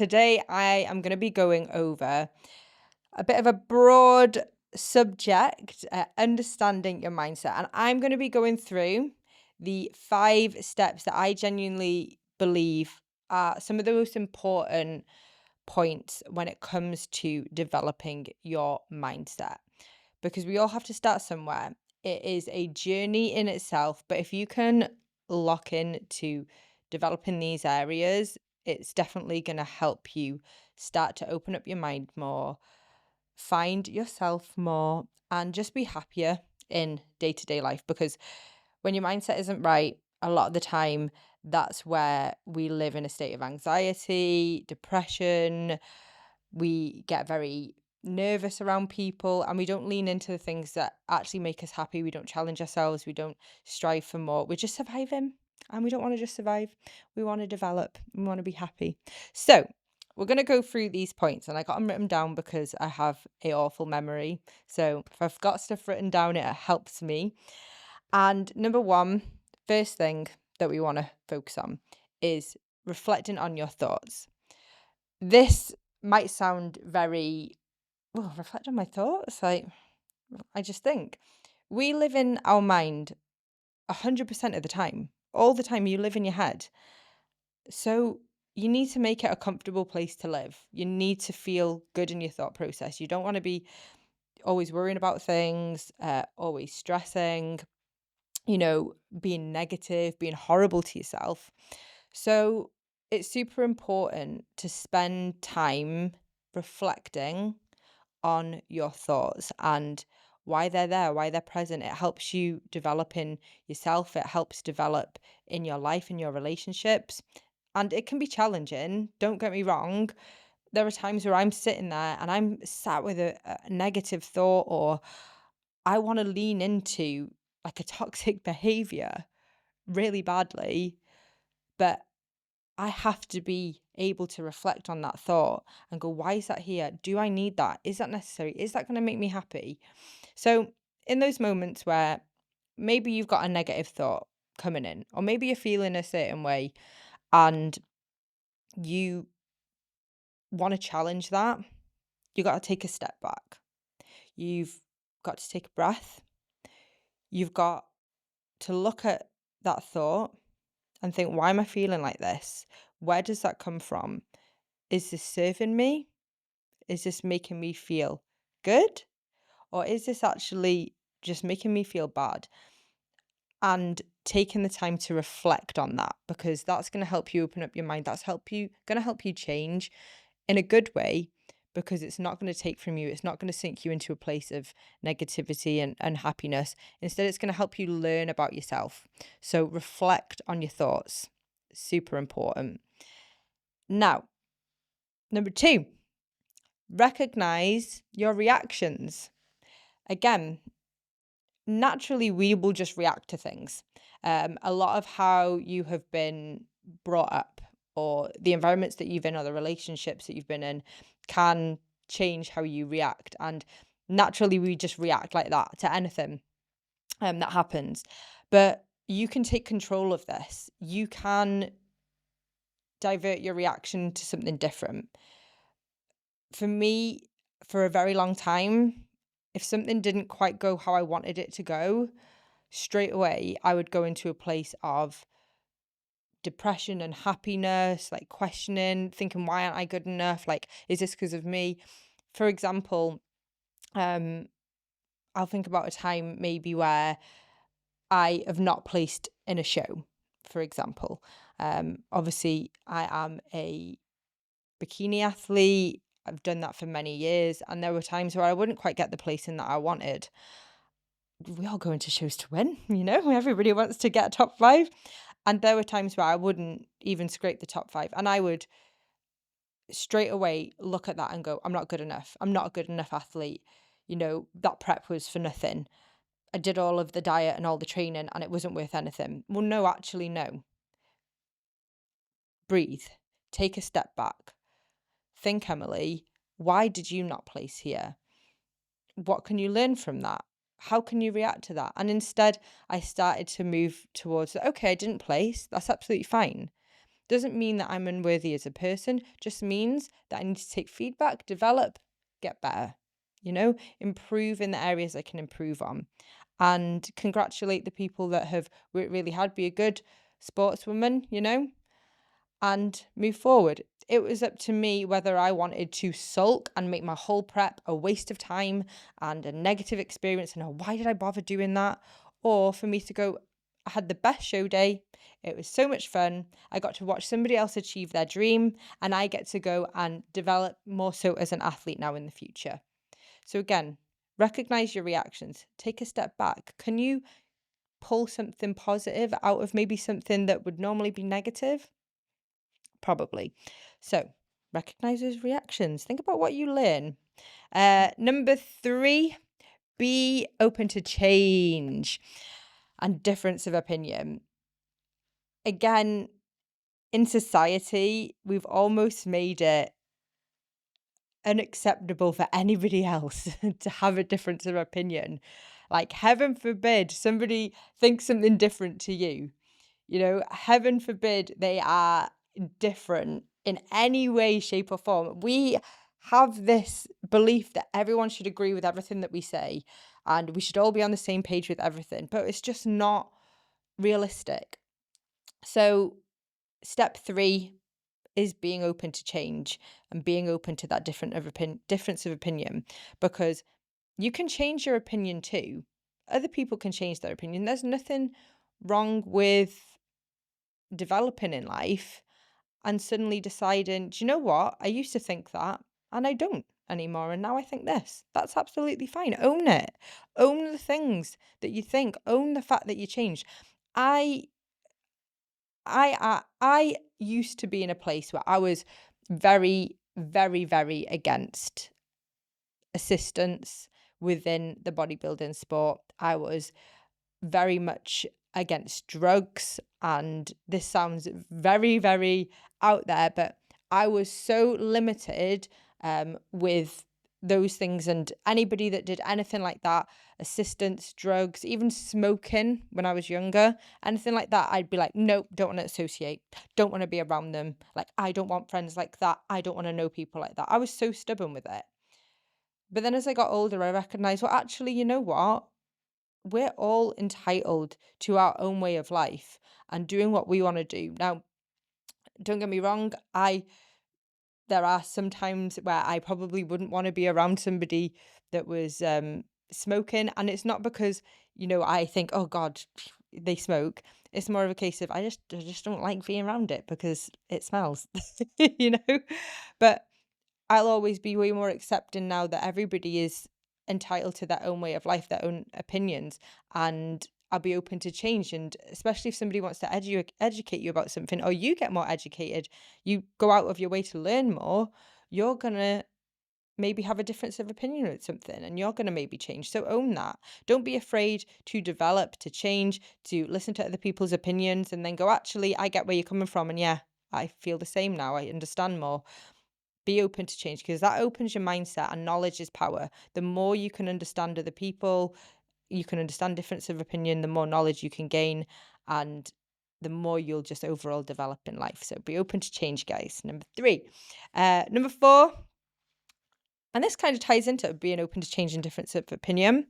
Today, I am going to be going over a bit of a broad subject, understanding your mindset. And I'm going to be going through the 5 steps that I genuinely believe are some of the most important points when it comes to developing your mindset. Because we all have to start somewhere. It is a journey in itself, but if you can lock in to developing these areas, it's definitely going to help you start to open up your mind more, find yourself more, and just be happier in day to day life. Because when your mindset isn't right, a lot of the time, that's where we live in a state of anxiety, depression. We get very nervous around people and we don't lean into the things that actually make us happy. We don't challenge ourselves. We don't strive for more. We're just surviving and we don't want to just survive. We want to develop. We want to be happy. So, we're going to go through these points and I got them written down because I have a awful memory. So, if I've got stuff written down, it helps me. And number one, first thing that we want to focus on is reflecting on your thoughts. This might sound very, well, reflect on my thoughts. I just think we live in our mind 100% of the time. All the time, you live in your head. So you need to make it a comfortable place to live. You need to feel good in your thought process. You don't want to be always worrying about things, always stressing, being negative, being horrible to yourself. So it's super important to spend time reflecting on your thoughts and why they're there, why they're present. It helps you develop in yourself, it helps develop in your life, in your relationships. And it can be challenging, don't get me wrong. There are times where I'm sitting there and I'm sat with a negative thought, or I want to lean into like a toxic behavior really badly, but I have to be able to reflect on that thought and go, why is that here? Do I need that? Is that necessary? Is that going to make me happy? So, in those moments where maybe you've got a negative thought coming in, or maybe you're feeling a certain way and you want to challenge that, you got to take a step back. You've got to take a breath. You've got to look at that thought and think, why am I feeling like this? Where does that come from? Is this serving me? Is this making me feel good? Or is this actually just making me feel bad? And taking the time to reflect on that, because that's going to help you open up your mind. That's going to help you change in a good way, because it's not going to take from you. It's not going to sink you into a place of negativity and unhappiness. Instead, it's going to help you learn about yourself. So reflect on your thoughts. Super important. Now, number 2, recognize your reactions. Again, naturally, we will just react to things. A lot of how you have been brought up, or the environments that you've been, or the relationships that you've been in, can change how you react. And naturally, we just react like that to anything that happens. But you can take control of this. You can divert your reaction to something different. For me, for a very long time, if something didn't quite go how I wanted it to go, straight away I would go into a place of depression and happiness, like questioning, thinking, why aren't I good enough? Like, is this because of me? For example, um, I'll think about a time maybe where I have not placed in a show, for example. Obviously, I am a bikini athlete. I've done that for many years, and there were times where I wouldn't quite get the placing that I wanted. We all go into shows to win, everybody wants to get top 5. And there were times where I wouldn't even scrape the top 5. And I would straight away look at that and go, I'm not good enough. I'm not a good enough athlete. That prep was for nothing. I did all of the diet and all the training and it wasn't worth anything. Well, no, actually, no. Breathe. Take a step back. Think, Emily, why did you not place here? What can you learn from that? How can you react to that? And instead, I started to move towards, okay, I didn't place. That's absolutely fine. Doesn't mean that I'm unworthy as a person, just means that I need to take feedback, develop, get better, improve in the areas I can improve on, and congratulate the people that have worked really hard, be a good sportswoman, and move forward. It was up to me whether I wanted to sulk and make my whole prep a waste of time and a negative experience and why did I bother doing that? Or for me to go, I had the best show day. It was so much fun. I got to watch somebody else achieve their dream and I get to go and develop more so as an athlete now in the future. So again, recognize your reactions. Take a step back. Can you pull something positive out of maybe something that would normally be negative? Probably. So recognize those reactions. Think about what you learn. Number 3, be open to change and difference of opinion. Again, in society, we've almost made it unacceptable for anybody else to have a difference of opinion. Like, heaven forbid somebody thinks something different to you. Heaven forbid they are different in any way, shape, or form. We have this belief that everyone should agree with everything that we say and we should all be on the same page with everything, but it's just not realistic. So, step 3 is being open to change and being open to that difference of opinion, because you can change your opinion too. Other people can change their opinion. There's nothing wrong with developing in life and suddenly deciding, do you know what? I used to think that and I don't anymore. And now I think this. That's absolutely fine. Own it. Own the things that you think. Own the fact that you changed. I used to be in a place where I was very, very, very against assistance within the bodybuilding sport. I was very much against drugs, and this sounds very, very out there, but I was so limited with those things, and anybody that did anything like that, assistance, drugs, even smoking when I was younger, anything like that, I'd be like, nope, don't want to associate, don't want to be around them. Like, I don't want friends like that. I don't want to know people like that. I was so stubborn with it. But then as I got older, I recognized, well, actually, you know what? We're all entitled to our own way of life and doing what we want to do. Now, don't get me wrong, there are some times where I probably wouldn't want to be around somebody that was smoking, and it's not because, I think, oh God, they smoke. It's more of a case of I just don't like being around it because it smells, you know. But I'll always be way more accepting now that everybody is entitled to their own way of life, their own opinions, and I'll be open to change. And especially if somebody wants to educate you about something, or you get more educated, you go out of your way to learn more, you're gonna maybe have a difference of opinion with something and you're gonna maybe change. So own that. Don't be afraid to develop, to change, to listen to other people's opinions and then go, actually, I get where you're coming from, and yeah, I feel the same now. I understand more. Be open to change, because that opens your mindset, and knowledge is power. The more you can understand other people, you can understand difference of opinion, the more knowledge you can gain, and the more you'll just overall develop in life. So be open to change, guys. Number 3. Number 4, and this kind of ties into being open to change and difference of opinion.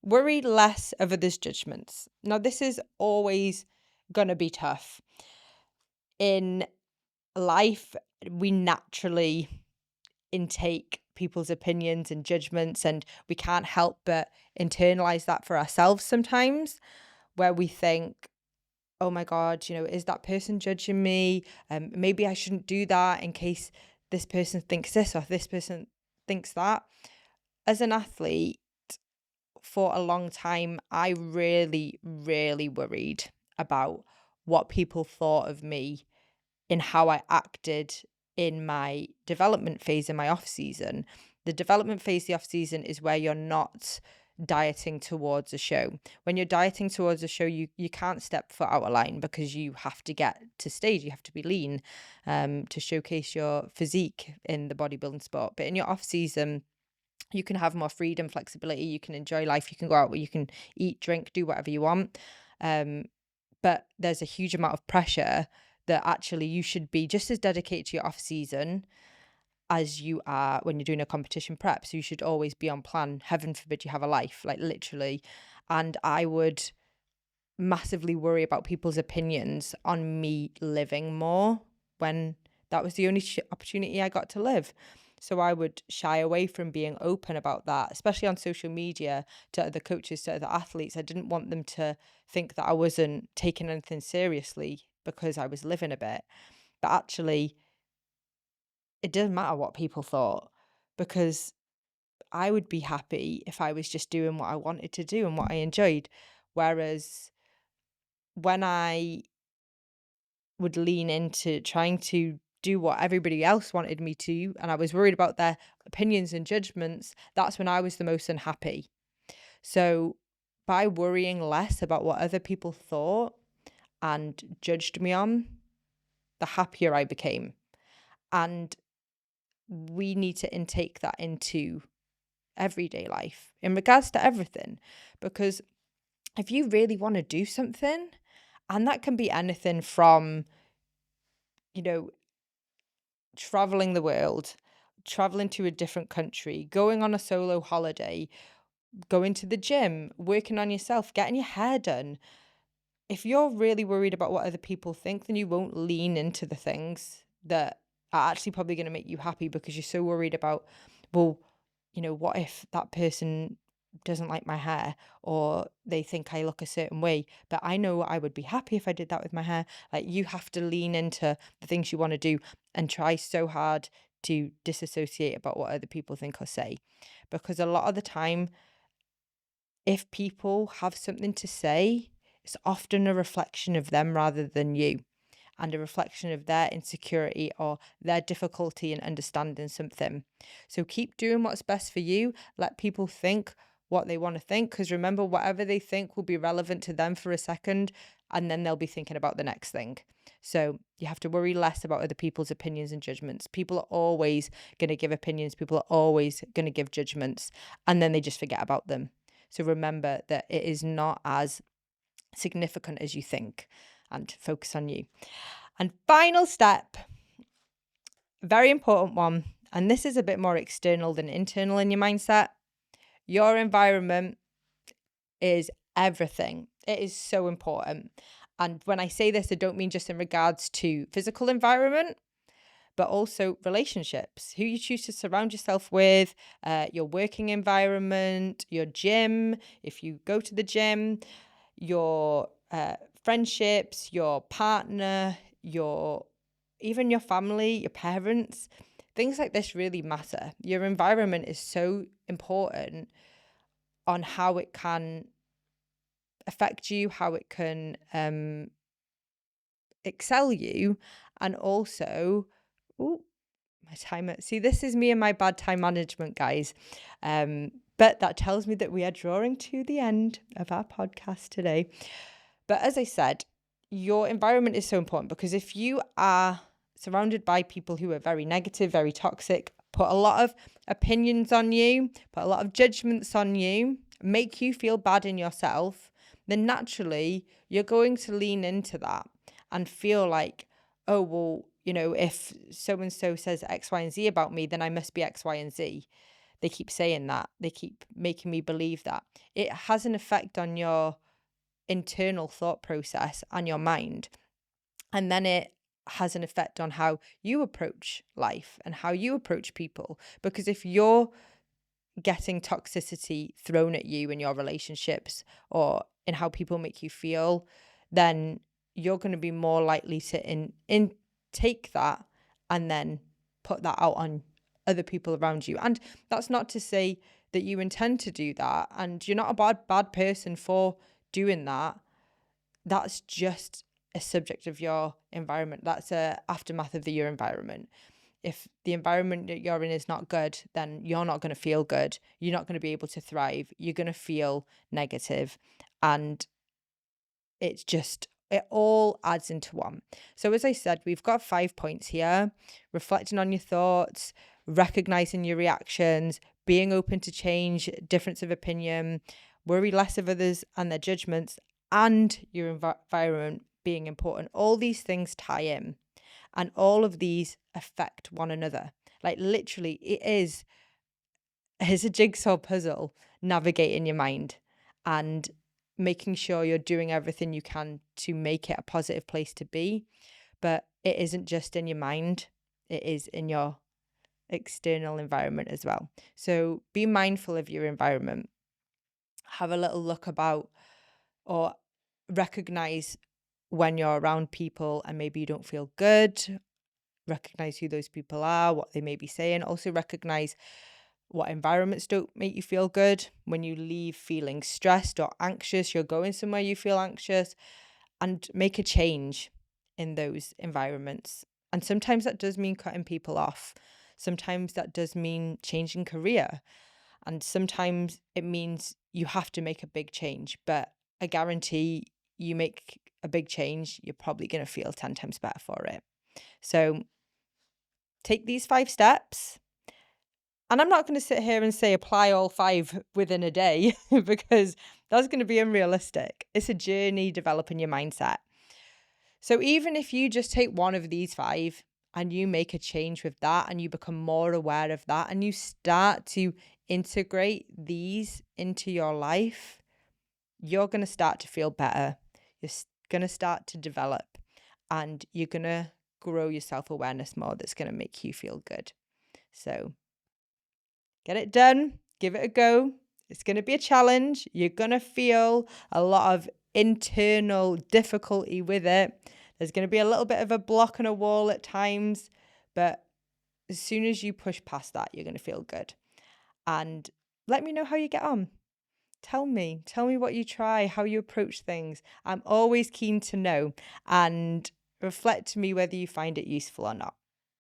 Worry less of others' judgments. Now, this is always going to be tough. In life, we naturally intake people's opinions and judgments, and we can't help but internalize that for ourselves sometimes, where we think, oh my God, is that person judging me? Maybe I shouldn't do that in case this person thinks this or this person thinks that. As an athlete, for a long time, I really, really worried about what people thought of me in how I acted in my development phase in my off season. The development phase, the off season, is where you're not dieting towards a show. When you're dieting towards a show, you can't step foot out of line because you have to get to stage. You have to be lean to showcase your physique in the bodybuilding sport. But in your off season, you can have more freedom, flexibility. You can enjoy life. You can go out where you can eat, drink, do whatever you want. But there's a huge amount of pressure that actually you should be just as dedicated to your off season as you are when you're doing a competition prep. So you should always be on plan. Heaven forbid you have a life, like literally. And I would massively worry about people's opinions on me living more when that was the only opportunity I got to live. So I would shy away from being open about that, especially on social media, to other coaches, to other athletes. I didn't want them to think that I wasn't taking anything seriously because I was living a bit. But actually, it doesn't matter what people thought, because I would be happy if I was just doing what I wanted to do and what I enjoyed. Whereas when I would lean into trying to do what everybody else wanted me to, and I was worried about their opinions and judgments, that's when I was the most unhappy. So by worrying less about what other people thought and judged me on, the happier I became. And we need to intake that into everyday life in regards to everything, because if you really want to do something, and that can be anything from, traveling the world, traveling to a different country, going on a solo holiday, going to the gym, working on yourself, getting your hair done. If you're really worried about what other people think, then you won't lean into the things that are actually probably going to make you happy, because you're so worried about, well, what if that person doesn't like my hair, or they think I look a certain way, but I know I would be happy if I did that with my hair. Like, you have to lean into the things you want to do and try so hard to disassociate about what other people think or say, because a lot of the time, if people have something to say, it's often a reflection of them rather than you, and a reflection of their insecurity or their difficulty in understanding something. So keep doing what's best for you. Let people think what they want to think, because remember, whatever they think will be relevant to them for a second, and then they'll be thinking about the next thing. So you have to worry less about other people's opinions and judgments. People are always going to give opinions. People are always going to give judgments, and then they just forget about them. So remember that it is not as significant as you think, and focus on you. And final step, very important one, and this is a bit more external than internal in your mindset. Your environment is everything. It is so important. And when I say this, I don't mean just in regards to physical environment, but also relationships, who you choose to surround yourself with, your working environment, your gym, if you go to the gym, your friendships, your partner, even your family, your parents. Things like this really matter. Your environment is so important on how it can affect you, how it can excel you, and also, my timer. See, this is me and my bad time management, guys. But that tells me that we are drawing to the end of our podcast today. But as I said, your environment is so important, because if you are surrounded by people who are very negative, very toxic, put a lot of opinions on you, put a lot of judgments on you, make you feel bad in yourself, then naturally you're going to lean into that and feel like, oh, well, if so-and-so says X, Y, and Z about me, then I must be X, Y, and Z. They keep saying that. They keep making me believe that. It has an effect on your internal thought process and your mind. And then it has an effect on how you approach life and how you approach people. Because if you're getting toxicity thrown at you in your relationships or in how people make you feel, then you're going to be more likely to intake that and then put that out on other people around you. And that's not to say that you intend to do that, and you're not a bad person for doing that. That's just a subject of your environment. That's a aftermath of your environment. If the environment that you're in is not good, then you're not going to feel good. You're not going to be able to thrive. You're going to feel negative. And it all adds into one. So as I said, we've got 5 points here: reflecting on your thoughts, recognizing your reactions, being open to change, difference of opinion, worry less of others and their judgments, and your environment being important. All these things tie in, and all of these affect one another. Like literally, it's a jigsaw puzzle navigating your mind and making sure you're doing everything you can to make it a positive place to be. But it isn't just in your mind, it is in your external environment as well. So be mindful of your environment. Have a little look about, or recognize when you're around people and maybe you don't feel good. Recognize who those people are, what they may be saying. Also recognize what environments don't make you feel good. When you leave feeling stressed or anxious, you're going somewhere you feel anxious, and make a change in those environments. And sometimes that does mean cutting people off. Sometimes that does mean changing career. And sometimes it means you have to make a big change. But I guarantee you make a big change, you're probably going to feel 10 times better for it. So take these 5 steps. And I'm not going to sit here and say apply all 5 within a day because that's going to be unrealistic. It's a journey developing your mindset. So even if you just take one of these 5 and you make a change with that and you become more aware of that and you start to integrate these into your life, you're going to start to feel better. You're going to start to develop and you're going to grow your self-awareness more. That's going to make you feel good. So get it done. Give it a go. It's going to be a challenge. You're going to feel a lot of internal difficulty with it. There's going to be a little bit of a block and a wall at times, but as soon as you push past that, you're going to feel good. And let me know how you get on. Tell me what you try, how you approach things. I'm always keen to know, and reflect to me whether you find it useful or not.